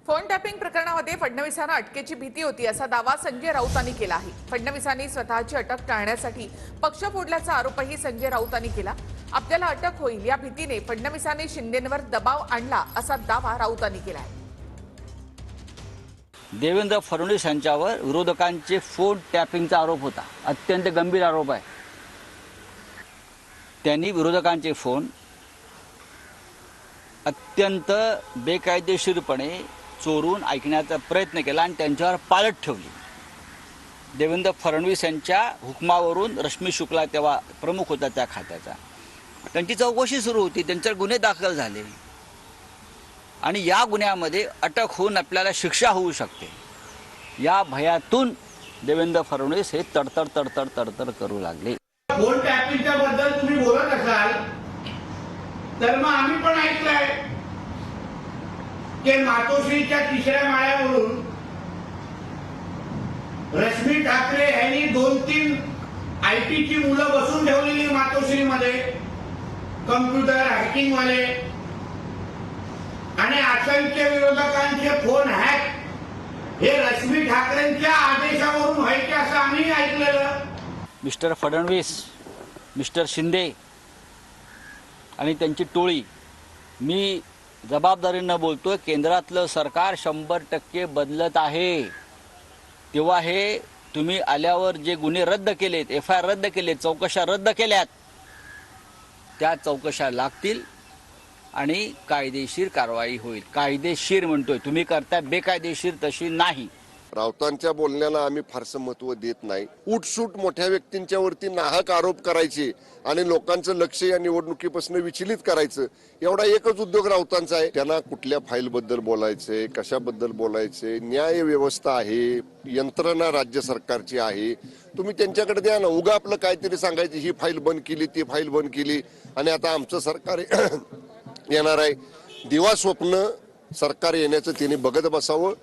Phone tapping प्रकरणामध्ये फडणवीसांना अटकेची भीती होती असा दावा संजय राऊतांनी केला आहे। फडणवीसांनी स्वतःची अटक टाळण्यासाठी पक्ष फोडल्याचा आरोपही संजय राऊतांनी केला। आपल्याला अटक होईल या भीतीने फडणवीसांनी शिंदेंवर दबाव आणला असा दावा राऊतांनी केला आहे। देवेंद्र फडणवीस यांच्यावर विरोधकांचे फोन टॅपिंगचा आरोप होता। अत्यंत गंभीर आरोप आहे। त्यांनी विरोधकांचे फोन अत्यंत बेकायदेशीरपणे चोरून ऐकण्याचा प्रयत्न केला आणि त्यांच्यावर पाळत ठेवली। देवेंद्र फडणवीस यांच्या हुकमावरून रश्मी शुक्ला तेव्हा प्रमुख होता त्या खात्याचा, त्यांची चौकशी सुरू होती, त्यांच्यावर गुन्हे दाखल झाले आणि या गुन्ह्यामध्ये अटक होऊन आपल्याला शिक्षा होऊ शकते या भयातून देवेंद्र फडणवीस हे तडतड करू लागले। फोन टॅपिंगच्या बद्दल तुम्ही बोलत असाल तर मग आम्ही पण ऐकलंय की मातोश्रीच्या तिसऱ्या माळ्यावरून रश्मी ठाकरे यांनी 2-3 आयटीची मुलं बसून ठेवलेली मातोश्रीमध्ये, कम्प्युटर हॅकिंग वाले, आणि असंख्य विरोधकांचे फोन हॅक हे रश्मी ठाकरेंच्या आदेशावरून व्हायचे असं आम्ही ऐकलेलं। मिस्टर फडणवीस, मिस्टर शिंदे आणि त्यांची टोळी, मी जबाबदारीनं बोलतोय, केंद्रातलं सरकार 100% बदलत आहे। तेव्हा हे तुम्ही आल्यावर जे गुन्हे रद्द केलेत, FIR रद्द केलेत, चौकशा रद्द केल्यात, त्या चौकशा लागतील आणि कायदेशीर कारवाई होईल। कायदेशीर म्हणतोय, तुम्ही करताय बेकायदेशीर तशी नाही। राऊतांच्या बोलण्याला आम्ही फारसं महत्त्व देत नाही। उठसूट मोठ्या व्यक्तींच्या वरती नाहक आरोप करायचे आणि लोकांचं लक्ष या निवडणुकीपासून विचलित करायचं, एवढा एकच उद्योग राऊतांचा आहे। त्यांना कुठल्या फाईलबद्दल बोलायचंय, कशाबद्दल बोलायचंय, न्याय व्यवस्था आहे, यंत्रणा राज्य सरकारची आहे, तुम्ही त्यांच्याकडे द्या ना। उगा आपलं काहीतरी सांगायचं, ही फाईल बंद केली, ती फाईल बंद केली आणि आता आमचं सरकार येणार आहे। दिवा स्वप्न सरकार येण्याचं त्यांनी बघत बसावं।